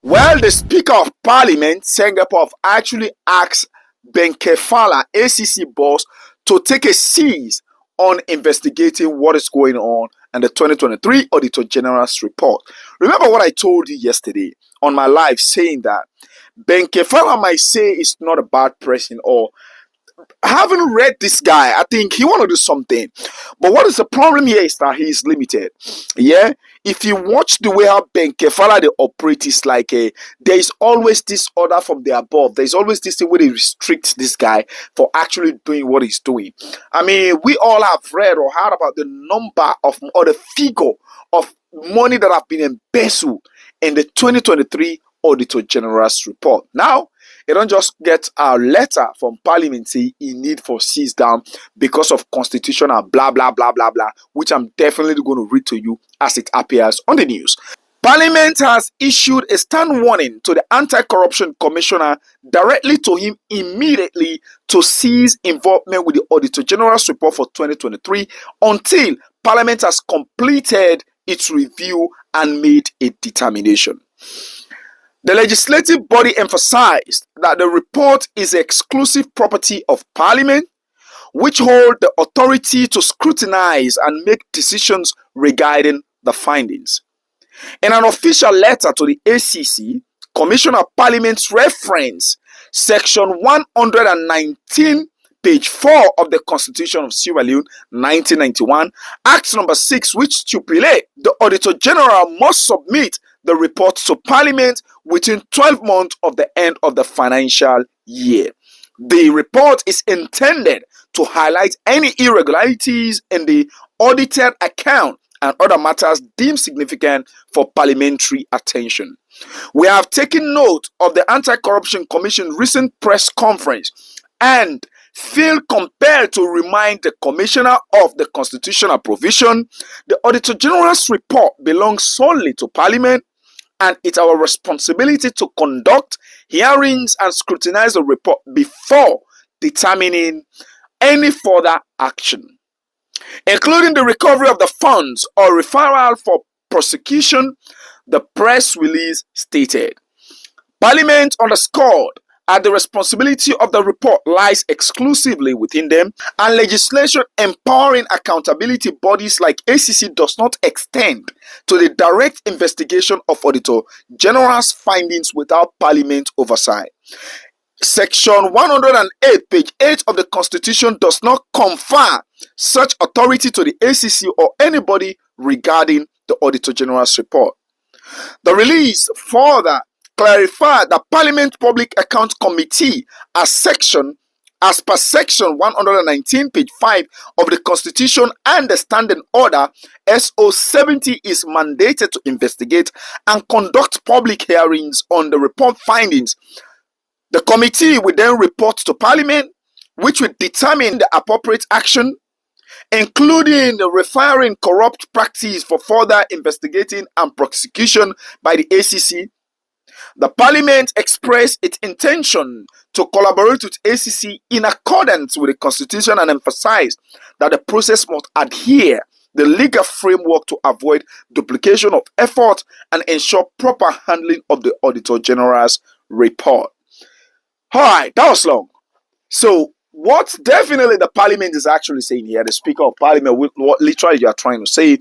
Well, the Speaker of Parliament, Singapore, actually asked Ben Kefala, ACC Boss, to take a cease on investigating what is going on and the 2023 Auditor General's report. Remember what I told you yesterday on my live, saying that Ben Kefala might say it's not a bad person, or I haven't read this guy. I think he want to do something. But what is the problem here is that he is limited. Yeah? If you watch the way how Ben Kefala they operate, it's like there is always this order from the above. There's always this thing where they restrict this guy for actually doing what he's doing. I mean, we all have read or heard about the number of, or the figure of money that have been embezzled in the 2023 Auditor General's report. Now, you don't just get a letter from Parliament saying he need for cease down because of constitutional blah blah blah blah blah, which I'm definitely going to read to you as it appears on the news. Parliament has issued a stern warning to the Anti-Corruption Commissioner directly to him immediately to cease involvement with the Auditor General's report for 2023 until Parliament has completed its review and made a determination. The legislative body emphasized that the report is exclusive property of Parliament, which hold the authority to scrutinize and make decisions regarding the findings. In an official letter to the ACC, Commissioner of Parliament's reference Section 119, page 4 of the Constitution of Sierra Leone, 1991, Act number 6, which stipulates the Auditor General must submit the report to Parliament within 12 months of the end of the financial year. The report is intended to highlight any irregularities in the audited account and other matters deemed significant for parliamentary attention. We have taken note of the Anti-Corruption Commission's recent press conference and feel compelled to remind the Commissioner of the constitutional provision. The Auditor General's report belongs solely to Parliament, and it's our responsibility to conduct hearings and scrutinize the report before determining any further action, including the recovery of the funds or referral for prosecution. The press release stated, Parliament underscored that the responsibility of the report lies exclusively within them, and legislation empowering accountability bodies like ACC does not extend to the direct investigation of Auditor General's findings without Parliament oversight. Section 108, page 8 of the Constitution does not confer such authority to the ACC or anybody regarding the Auditor General's report. The release further clarified that Parliament Public Account Committee as per section 119 page 5 of the Constitution and the Standing Order SO 70 is mandated to investigate and conduct public hearings on the report findings. The committee will then report to Parliament, which will determine the appropriate action, including referring corrupt practice for further investigating and prosecution by the ACC. The Parliament expressed its intention to collaborate with ACC in accordance with the Constitution and emphasized that the process must adhere the legal framework to avoid duplication of effort and ensure proper handling of the Auditor General's report. Alright, that was long. So, what definitely the Parliament is actually saying here, the Speaker of Parliament, what literally you are trying to say,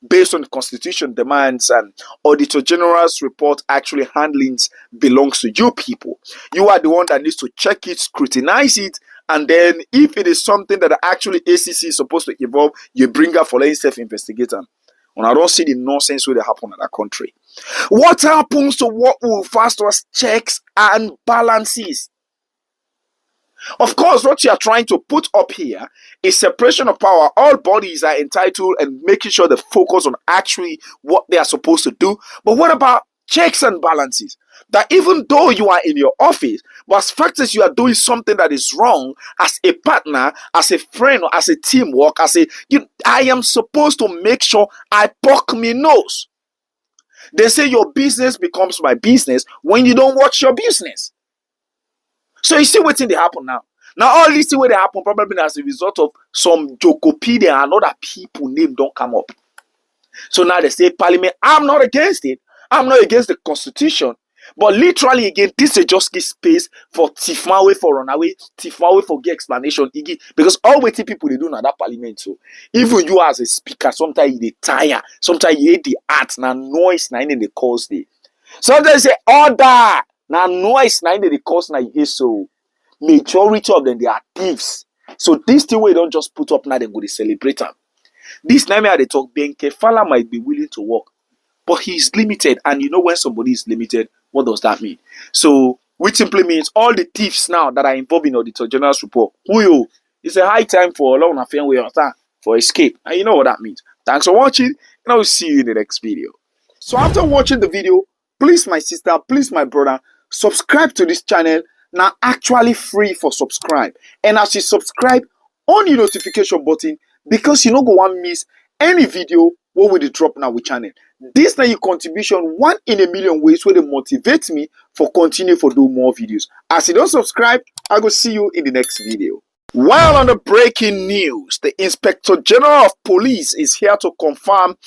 based on the Constitution demands and Auditor General's report actually handlings belongs to you people. You are the one that needs to check it, scrutinize it, and then if it is something that actually ACC is supposed to involve, you bring her for letting self-investigate. And I don't see the nonsense where they happen in that country. What happens to what we refer to as checks and balances? Of course, what you are trying to put up here is separation of power. All bodies are entitled and making sure they focus on actually what they are supposed to do. But what about checks and balances? That even though you are in your office, but as fact as you are doing something that is wrong, as a partner, as a friend, or as a teamwork, I am supposed to make sure I poke me nose. They say your business becomes my business when you don't watch your business. So you see what's in the happen now. Now all this thing where they happen probably as a result of some Jokopedia and other people name don't come up. So now they say Parliament, I'm not against it. I'm not against the Constitution. But literally again, this is just give space for Tifmawe for run away, Tifmawe for get explanation. Because all waiting people they do now that parliament. So even you as a speaker, sometimes you tire, sometimes you hate the art, now noise, now in the cause day. Sometimes say order, now noise, now in the cause now you so. Majority of them they are thieves. So this thing we don't just put up now, they go to celebrate them. This time they talk, Benkefala might be willing to work, but he's limited. And you know when somebody is limited, what does that mean? So, which simply means all the thieves now that are involved in Auditor General's report, it's a high time for a long affair for escape. And you know what that means. Thanks for watching, and I will see you in the next video. So after watching the video, please my sister, please my brother, subscribe to this channel. Now actually free for subscribe. And as you subscribe, on your notification button, because you don't go and miss any video what will they drop now with channel. This now your contribution 1 in a million ways where they motivate me for continue for do more videos. As you don't subscribe, I will see you in the next video. While on the breaking news, the Inspector General of Police is here to confirm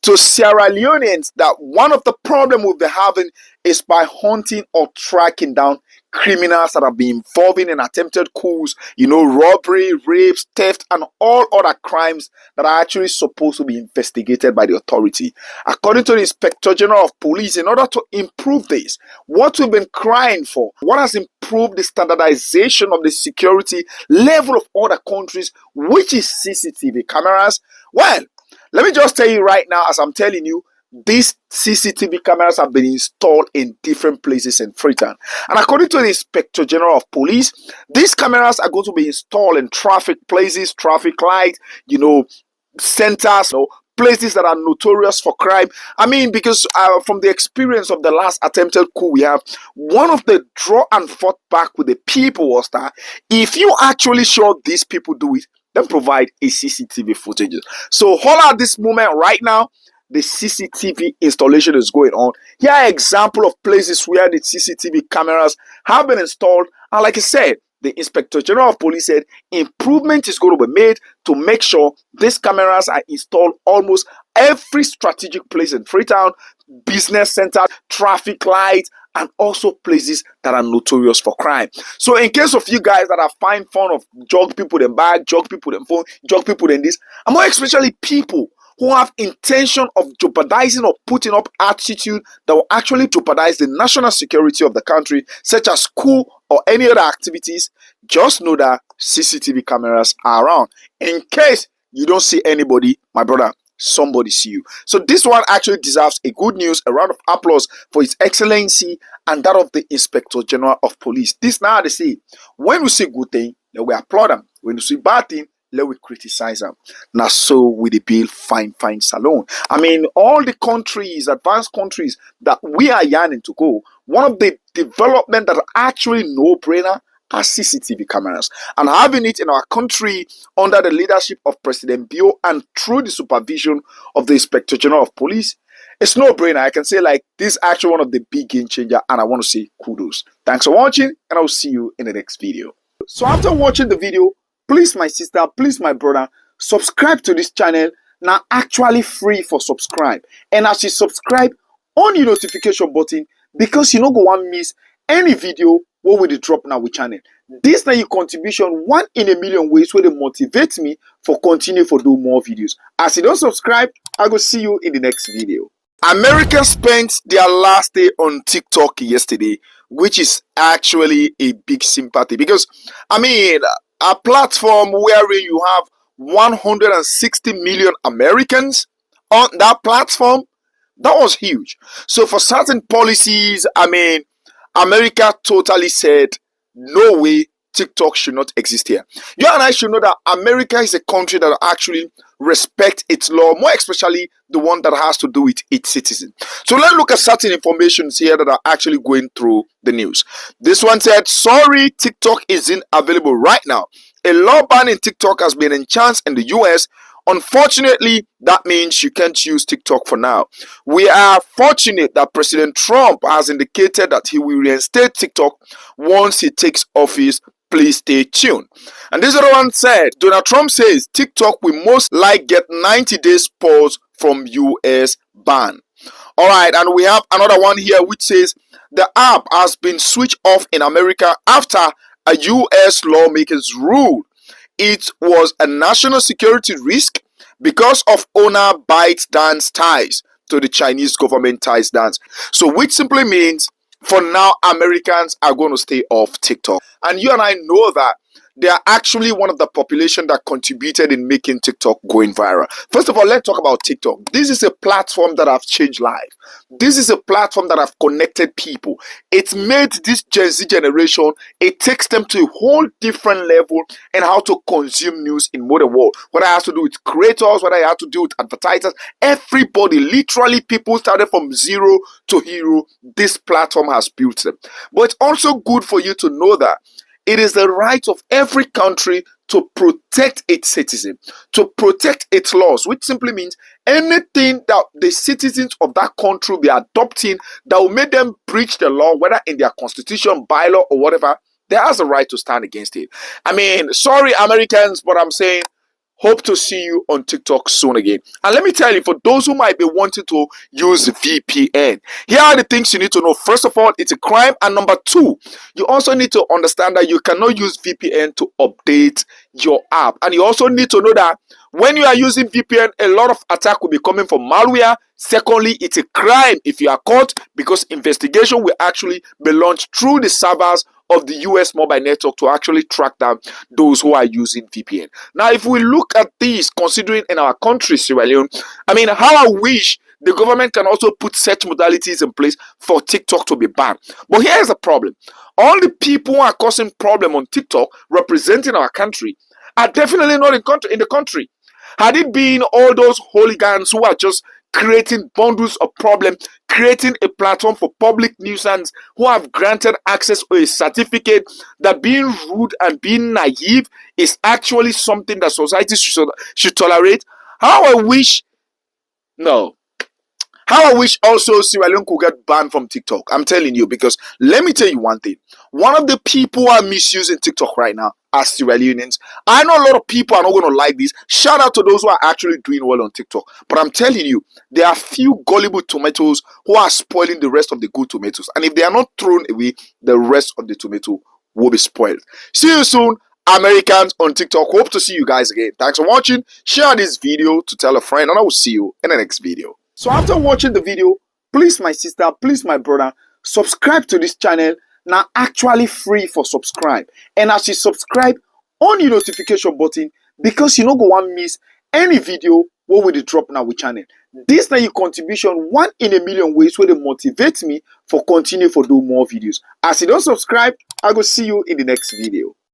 to Sierra Leoneans that one of the problems we'll be having is by hunting or tracking down criminals that have been involved in attempted coups, robbery, rapes, theft, and all other crimes that are actually supposed to be investigated by the authority. According to the Inspector General of Police, in order to improve this, what we've been crying for, what has improved the standardization of the security level of other countries, which is CCTV cameras. Well, let me just tell you right now, as I'm telling you, these CCTV cameras have been installed in different places in Freetown. And according to the Inspector General of Police, these cameras are going to be installed in traffic places, traffic lights, centers, places that are notorious for crime. I mean, because from the experience of the last attempted coup we have, one of the draw and fought back with the people was that if you actually show these people do it, then provide a CCTV footage. So hold out this moment right now. The CCTV installation is going on. Here are examples of places where the CCTV cameras have been installed. And like I said, the Inspector General of Police said improvement is going to be made to make sure these cameras are installed almost every strategic place in Freetown, business center, traffic lights, and also places that are notorious for crime. So in case of you guys that are find fun of jog people in bag, jog people in phone, jog people in this, and more especially people who have intention of jeopardizing or putting up attitude that will actually jeopardize the national security of the country, such as school or any other activities, just know that CCTV cameras are around. In case you don't see anybody, my brother, somebody see you. So this one actually deserves a good news, a round of applause for His Excellency and that of the Inspector General of Police. This now they say, when we see good thing, then we applaud them. When we see bad thing, let we criticize them. Now, so with the bill, fine salon. I mean, all the countries, advanced countries that we are yearning to go, one of the development that are actually no-brainer are CCTV cameras. And having it in our country under the leadership of President Bio and through the supervision of the Inspector General of Police, it's no-brainer. I can say like this is actually one of the big game changer, and I want to say kudos. Thanks for watching, and I'll see you in the next video. So after watching the video, please my sister, please my brother, subscribe to this channel. Now actually free for subscribe. And as you subscribe, on your notification button, because you don't go and miss any video what will they drop now with channel. This now your contribution 1 in a million ways where they motivate me for continue for do more videos. As you don't subscribe, I will see you in the next video. America spent their last day on TikTok yesterday, which is actually a big sympathy because I mean a platform where you have 160 million Americans on that platform, that was huge. So for certain policies, I mean, America totally said, no way, TikTok should not exist here. You and I should know that America is a country that actually respects its law, more especially the one that has to do with its citizens. So let's look at certain information here that are actually going through the news. This one said, sorry, TikTok isn't available right now. A law banning TikTok has been enhanced in the US. Unfortunately, that means you can't use TikTok for now. We are fortunate that President Trump has indicated that he will reinstate TikTok once he takes office. Please stay tuned. And this other one said, Donald Trump says TikTok will most likely get 90 days pause from US ban. All right, and we have another one here which says the app has been switched off in America after a US lawmakers ruled it was a national security risk because of owner ByteDance ties to the Chinese government ties dance. So which simply means for now Americans are going to stay off TikTok. And you and I know that they are actually one of the population that contributed in making TikTok going viral. First of all, let's talk about TikTok. This is a platform that have changed life. This is a platform that have connected people. It's made this Gen Z generation, it takes them to a whole different level in how to consume news in modern world. Whether it has to do with creators, whether it has to do with advertisers, everybody, literally people started from zero to hero. This platform has built them. But it's also good for you to know that it is the right of every country to protect its citizens, to protect its laws, which simply means anything that the citizens of that country will be adopting that will make them breach the law, whether in their constitution, bylaw, or whatever, they has a right to stand against it. I mean, sorry, Americans, but I'm saying, hope to see you on TikTok soon again. And let me tell you, for those who might be wanting to use VPN, here are the things you need to know. First of all, it's a crime. And number two, you also need to understand that you cannot use VPN to update your app. And you also need to know that when you are using VPN, a lot of attack will be coming from malware. Secondly, it's a crime if you are caught, because investigation will actually be launched through the servers of the US mobile network to actually track down those who are using VPN. Now, if we look at this, considering in our country, Sierra Leone, I mean, how I wish the government can also put such modalities in place for TikTok to be banned. But here's the problem. All the people who are causing problem on TikTok representing our country are definitely not in the country. Had it been all those hooligans who are just creating bundles of problem, creating a platform for public nuisance, who have granted access to a certificate, that being rude and being naive is actually something that society should tolerate. How I wish also Sierra Leone could get banned from TikTok. I'm telling you, because let me tell you one thing. One of the people who are misusing TikTok right now are Sierra Leoneans. I know a lot of people are not going to like this. Shout out to those who are actually doing well on TikTok. But I'm telling you, there are few gullible tomatoes who are spoiling the rest of the good tomatoes. And if they are not thrown away, the rest of the tomato will be spoiled. See you soon, Americans on TikTok. Hope to see you guys again. Thanks for watching. Share this video to tell a friend, and I will see you in the next video. So after watching the video, please my sister, please my brother, subscribe to this channel. Now actually free for subscribe. And as you subscribe, on your notification button, because you don't go and miss any video what we drop now with channel. This na your contribution, 1 in a million ways where they motivate me for continue for do more videos. As you don't subscribe, I will see you in the next video.